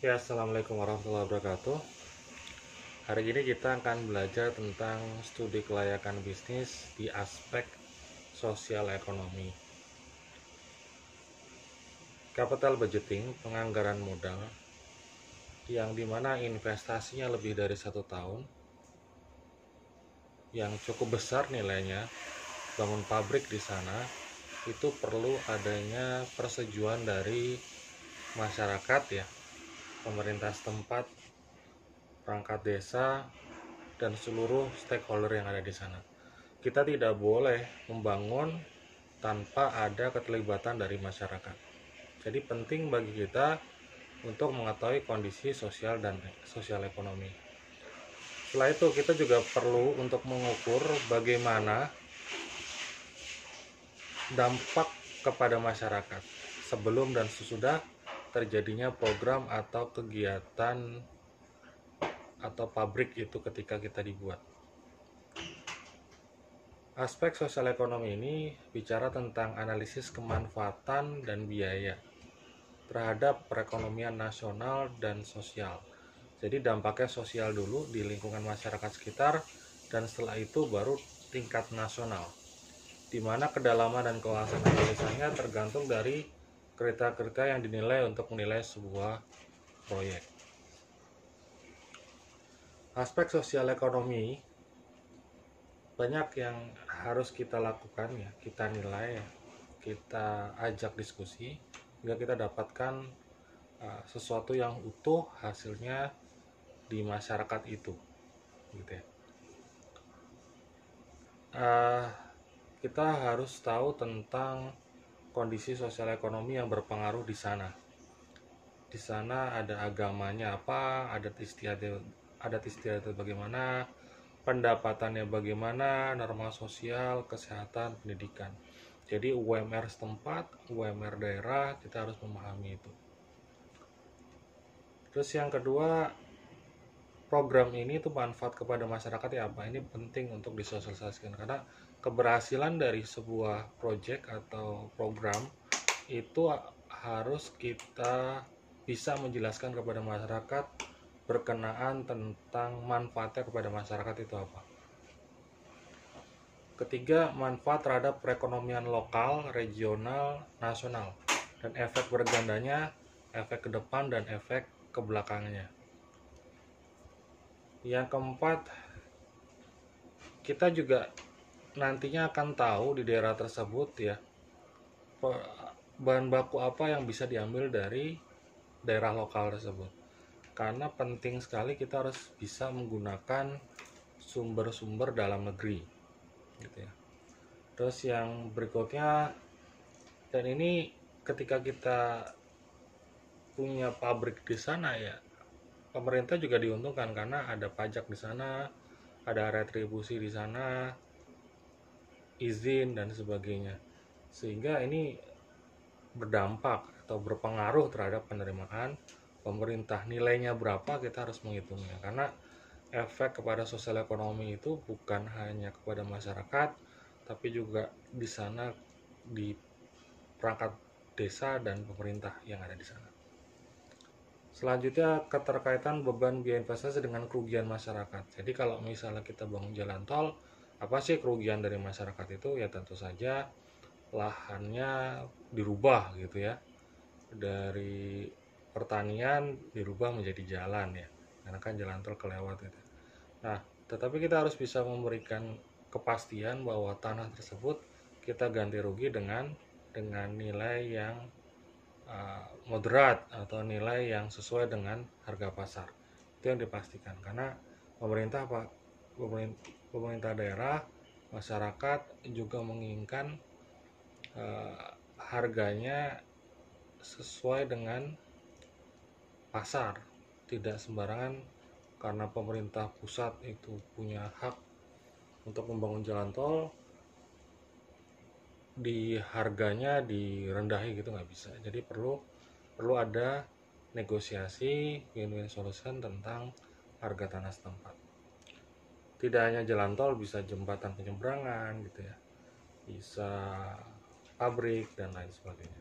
Oke, assalamualaikum warahmatullahi wabarakatuh. Hari ini kita akan belajar tentang studi kelayakan bisnis di aspek sosial ekonomi. Capital budgeting, penganggaran modal, yang dimana investasinya lebih dari 1 tahun, yang cukup besar nilainya, bangun pabrik di sana, itu perlu adanya persetujuan dari masyarakat ya, pemerintah setempat, perangkat desa, dan seluruh stakeholder yang ada di sana. Kita tidak boleh membangun tanpa ada keterlibatan dari masyarakat. Jadi penting bagi kita untuk mengetahui kondisi sosial dan sosial ekonomi. Setelah itu kita juga perlu untuk mengukur bagaimana dampak kepada masyarakat sebelum dan sesudah terjadinya program atau kegiatan atau pabrik itu ketika kita dibuat. Aspek sosial ekonomi ini bicara tentang analisis kemanfaatan dan biaya terhadap perekonomian nasional dan sosial. Jadi dampaknya sosial dulu di lingkungan masyarakat sekitar, dan setelah itu baru tingkat nasional, di mana kedalaman dan keluasan analisanya tergantung dari kriteria yang dinilai untuk menilai sebuah proyek. Aspek sosial ekonomi banyak yang harus kita lakukan ya, kita nilai ya, kita ajak diskusi hingga kita dapatkan sesuatu yang utuh hasilnya di masyarakat itu gitu ya. Kita harus tahu tentang kondisi sosial ekonomi yang berpengaruh di sana. Di sana ada agamanya apa, adat istiadat bagaimana, pendapatannya bagaimana, norma sosial, kesehatan, pendidikan. Jadi UMR setempat, UMR daerah, kita harus memahami itu. Terus yang kedua, program ini tuh manfaat kepada masyarakat ya apa? Ini penting untuk disosialisasikan karena keberhasilan dari sebuah project atau program itu harus kita bisa menjelaskan kepada masyarakat berkenaan tentang manfaatnya kepada masyarakat itu apa. Ketiga, manfaat terhadap perekonomian lokal, regional, nasional, dan efek bergandanya, efek ke depan dan efek ke belakangnya. Yang keempat, kita juga nantinya akan tahu di daerah tersebut ya bahan baku apa yang bisa diambil dari daerah lokal tersebut. Karena penting sekali kita harus bisa menggunakan sumber-sumber dalam negeri gitu ya. Terus yang berikutnya, dan ini ketika kita punya pabrik di sana ya, pemerintah juga diuntungkan karena ada pajak di sana, ada retribusi di sana, izin dan sebagainya, sehingga ini berdampak atau berpengaruh terhadap penerimaan pemerintah. Nilainya berapa kita harus menghitungnya, karena efek kepada sosial ekonomi itu bukan hanya kepada masyarakat, tapi juga di sana di perangkat desa dan pemerintah yang ada di sana. Selanjutnya, keterkaitan beban biaya investasi dengan kerugian masyarakat. Jadi kalau misalnya kita bangun jalan tol, apa sih kerugian dari masyarakat itu? Ya tentu saja lahannya dirubah gitu ya, dari pertanian dirubah menjadi jalan ya, karena kan jalan tol kelewat gitu. Nah, tetapi kita harus bisa memberikan kepastian bahwa tanah tersebut kita ganti rugi dengan nilai yang moderat atau nilai yang sesuai dengan harga pasar. Itu yang dipastikan, karena pemerintah daerah, masyarakat juga menginginkan harganya sesuai dengan pasar, tidak sembarangan karena pemerintah pusat itu punya hak untuk membangun jalan tol, di harganya direndahi gitu, nggak bisa. Jadi perlu ada negosiasi win-win solution tentang harga tanah setempat. Tidak hanya jalan tol, bisa jembatan penyeberangan gitu ya, bisa pabrik dan lain sebagainya.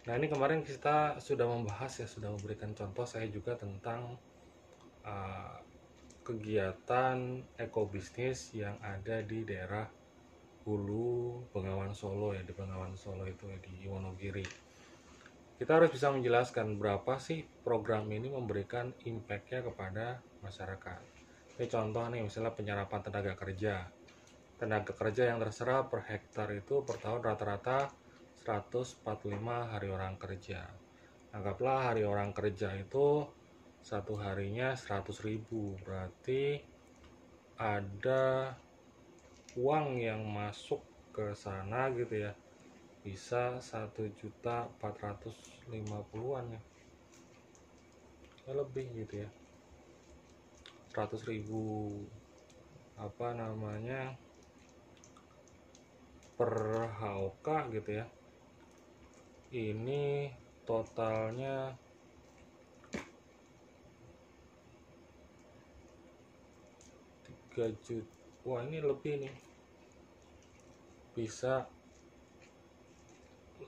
Nah, ini kemarin kita sudah membahas ya, sudah memberikan contoh saya juga tentang uh, kegiatan ekobisnis yang ada di daerah Hulu Bengawan Solo ya, di Bengawan Solo itu ya, di Wonogiri. Kita harus bisa menjelaskan berapa sih program ini memberikan impact-nya kepada masyarakat. Ini contoh nih, misalnya penyerapan tenaga kerja. Tenaga kerja yang terserap per hektar itu per tahun rata-rata 145 hari orang kerja. Anggaplah hari orang kerja itu satu harinya 100.000, berarti ada uang yang masuk ke sana gitu ya, bisa 1.450.000-an ya, lebih gitu ya, 100.000 apa namanya per HOK gitu ya. Ini totalnya 3 juta. Wah, ini lebih nih, bisa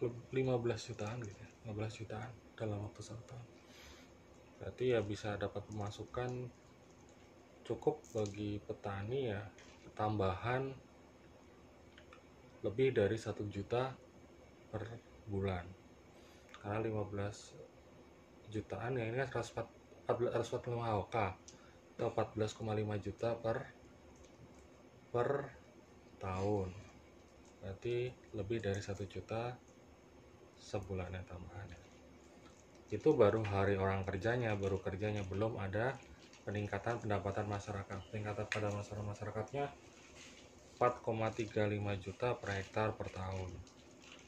15 jutaan gitu ya, 15 jutaan dalam waktu 1 tahun. Berarti ya bisa dapat pemasukan cukup bagi petani ya, tambahan lebih dari 1 juta per bulan. Karena 15 jutaan ya, ini kan 145 HOK atau 14,5 juta per tahun. Berarti lebih dari 1 juta sebulannya tambahannya. Itu baru hari orang kerjanya, belum ada peningkatan pendapatan masyarakat. Peningkatan pada masyarakatnya 4,35 juta per hektar per tahun.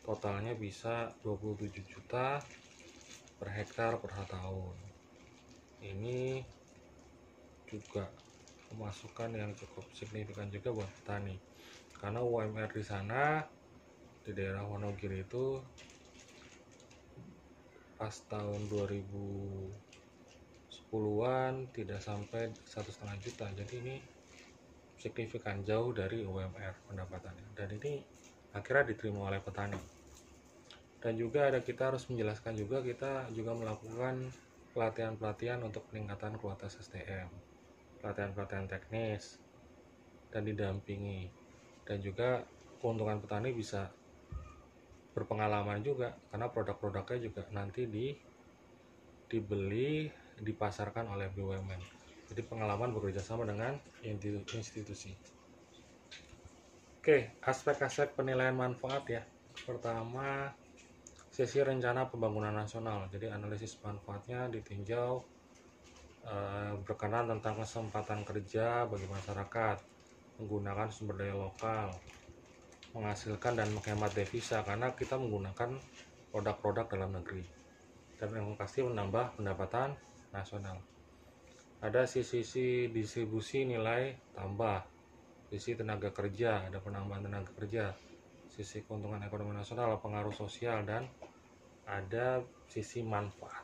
Totalnya bisa 27 juta per hektar per tahun. Ini juga pemasukan yang cukup signifikan juga buat petani. Karena UMR di sana di daerah Wonogiri itu pas tahun 2010-an tidak sampai 1,5 juta. Jadi ini signifikan jauh dari UMR pendapatannya, dan ini akhirnya diterima oleh petani. Dan juga kita harus menjelaskan juga, kita juga melakukan pelatihan-pelatihan untuk peningkatan kualitas SDM, pelatihan-pelatihan teknis, dan didampingi. Dan juga keuntungan petani bisa berpengalaman juga, karena produk-produknya juga nanti dibeli, dipasarkan oleh BUMN. Jadi pengalaman bekerja sama dengan institusi. Oke, aspek-aspek penilaian manfaat ya. Pertama, sisi rencana pembangunan nasional. Jadi analisis manfaatnya ditinjau berkenan tentang kesempatan kerja bagi masyarakat, menggunakan sumber daya lokal, menghasilkan dan menghemat devisa karena kita menggunakan produk-produk dalam negeri, dan yang pasti menambah pendapatan nasional. Ada sisi distribusi nilai tambah, sisi tenaga kerja, ada penambahan tenaga kerja, sisi keuntungan ekonomi nasional, pengaruh sosial, dan ada sisi manfaat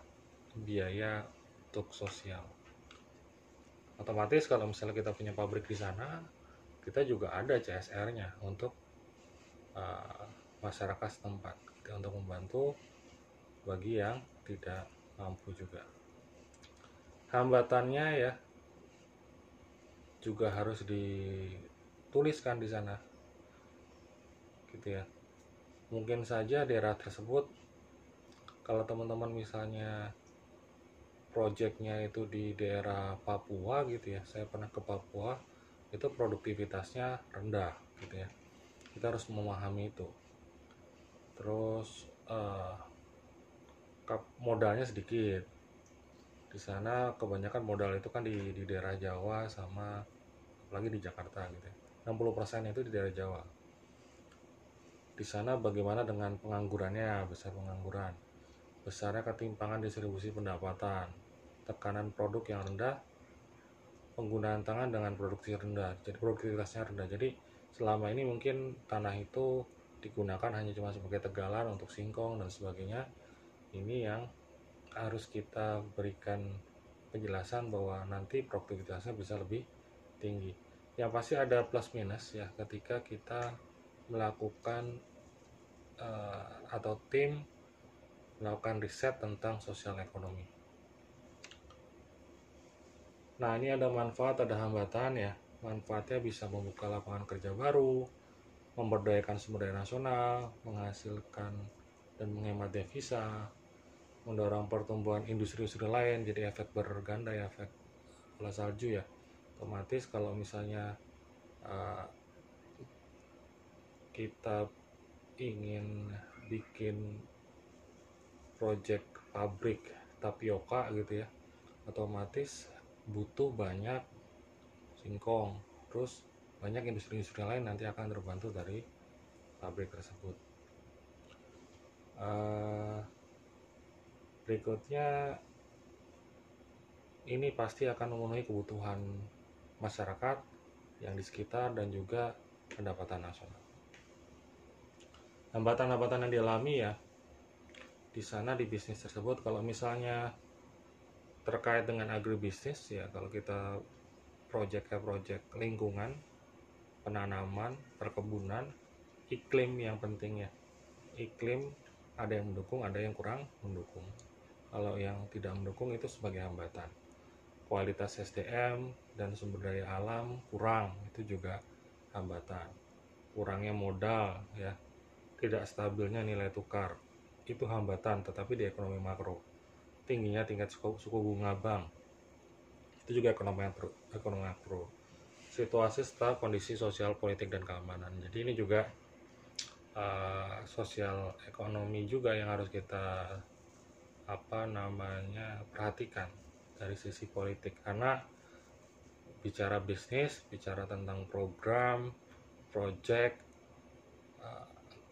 biaya untuk sosial. Otomatis kalau misalnya kita punya pabrik di sana, kita juga ada CSR-nya untuk masyarakat setempat, untuk membantu bagi yang tidak mampu juga. Hambatannya ya juga harus dituliskan di sana, gitu ya. Mungkin saja daerah tersebut, kalau teman-teman misalnya proyeknya itu di daerah Papua gitu ya, saya pernah ke Papua, itu produktivitasnya rendah gitu ya. Kita harus memahami itu. Terus modalnya sedikit. Di sana kebanyakan modal itu kan di daerah Jawa sama apalagi di Jakarta gitu ya. 60% itu di daerah Jawa. Di sana bagaimana dengan penganggurannya, besar pengangguran, besarnya ketimpangan distribusi pendapatan, tekanan produk yang rendah, penggunaan tangan dengan produksi rendah, jadi produktivitasnya rendah. Jadi selama ini mungkin tanah itu digunakan hanya cuma sebagai tegalan untuk singkong dan sebagainya. Ini yang harus kita berikan penjelasan bahwa nanti produktivitasnya bisa lebih tinggi. Yang pasti ada plus minus ya ketika kita melakukan atau tim melakukan riset tentang sosial ekonomi. Nah, ini ada manfaat, ada hambatan ya. Manfaatnya bisa membuka lapangan kerja baru, memberdayakan sumber daya nasional, menghasilkan dan menghemat devisa, mendorong pertumbuhan industri-industri lain, jadi efek berganda ya, efek bola salju ya. Otomatis kalau misalnya kita ingin bikin project pabrik tapioka gitu ya, otomatis butuh banyak singkong, terus banyak industri-industri lain nanti akan terbantu dari pabrik tersebut. Berikutnya, ini pasti akan memenuhi kebutuhan masyarakat yang di sekitar dan juga pendapatan nasional. Hambatan-hambatan yang dialami ya di sana di bisnis tersebut, kalau misalnya terkait dengan agribisnis ya, kalau kita project lingkungan, penanaman, perkebunan, iklim yang penting ya. Iklim ada yang mendukung, ada yang kurang mendukung. Kalau yang tidak mendukung itu sebagai hambatan. Kualitas SDM dan sumber daya alam kurang, itu juga hambatan. Kurangnya modal ya, tidak stabilnya nilai tukar, itu hambatan. Tetapi di ekonomi makro, tingginya tingkat suku bunga bank, itu juga ekonomi makro. Situasi serta kondisi sosial, politik, dan keamanan. Jadi ini juga sosial ekonomi juga yang harus kita perhatikan dari sisi politik, karena bicara bisnis, bicara tentang program, project,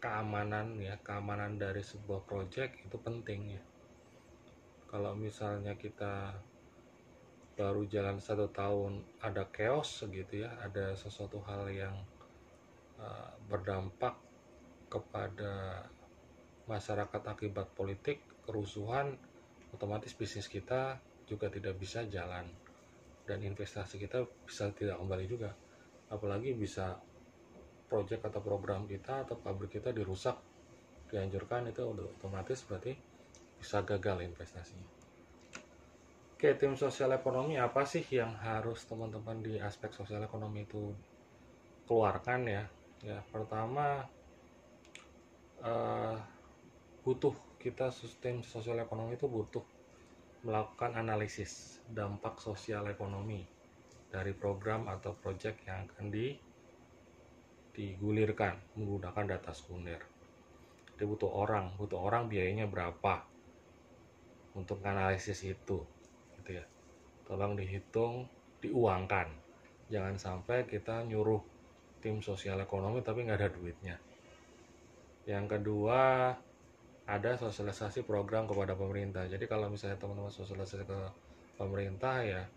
keamanan ya, keamanan dari sebuah project itu penting ya. Kalau misalnya kita baru jalan 1 tahun ada chaos gitu ya, ada sesuatu hal yang berdampak kepada masyarakat akibat politik, kerusuhan, otomatis bisnis kita juga tidak bisa jalan dan investasi kita bisa tidak kembali juga. Apalagi bisa proyek atau program kita atau pabrik kita dirusak, dihancurkan, itu udah otomatis berarti bisa gagal investasinya. Oke, tim sosial ekonomi apa sih yang harus teman-teman di aspek sosial ekonomi itu keluarkan ya? Ya, pertama butuh kita, sistem sosial ekonomi itu butuh melakukan analisis dampak sosial ekonomi dari program atau proyek yang akan digulirkan menggunakan data sekunder. Jadi butuh orang biayanya berapa untuk analisis itu gitu ya. Tolong dihitung, diuangkan. Jangan sampai kita nyuruh tim sosial ekonomi tapi nggak ada duitnya. Yang kedua, ada sosialisasi program kepada pemerintah. Jadi kalau misalnya teman-teman sosialisasi ke pemerintah ya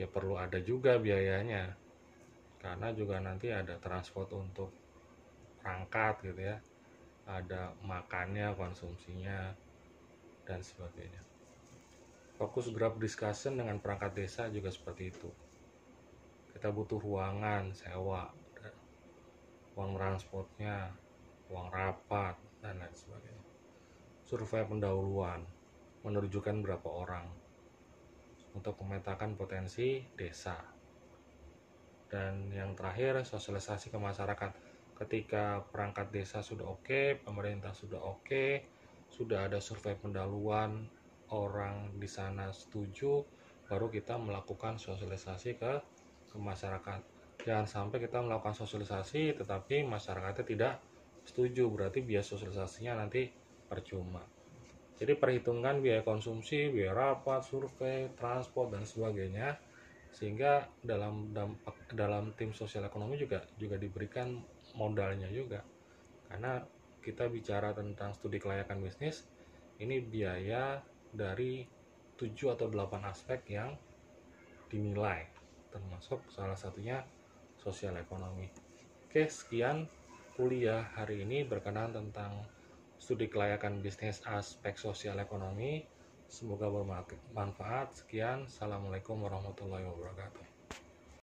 perlu ada juga biayanya, karena juga nanti ada transport untuk perangkat gitu ya, ada makannya, konsumsinya, dan sebagainya. Fokus group discussion dengan perangkat desa juga seperti itu. Kita butuh ruangan sewa, uang transportnya, uang rapat, dan lain sebagainya. Survei pendahuluan menunjukkan berapa orang untuk memetakan potensi desa. Dan yang terakhir, sosialisasi ke masyarakat. Ketika perangkat desa sudah oke, pemerintah sudah oke, sudah ada survei pendahuluan, orang di sana setuju, baru kita melakukan sosialisasi ke masyarakat. Jangan sampai kita melakukan sosialisasi tetapi masyarakatnya tidak setuju, berarti biaya sosialisasinya nanti percuma. Jadi perhitungkan biaya konsumsi, biaya rapat, survei, transport, dan sebagainya, sehingga dalam tim sosial ekonomi juga diberikan modalnya juga. Karena kita bicara tentang studi kelayakan bisnis, ini biaya dari 7 atau 8 aspek yang dinilai, termasuk salah satunya sosial ekonomi. Oke, sekian kuliah hari ini berkenaan tentang studi kelayakan bisnis aspek sosial ekonomi. Semoga bermanfaat. Sekian, assalamualaikum warahmatullahi wabarakatuh.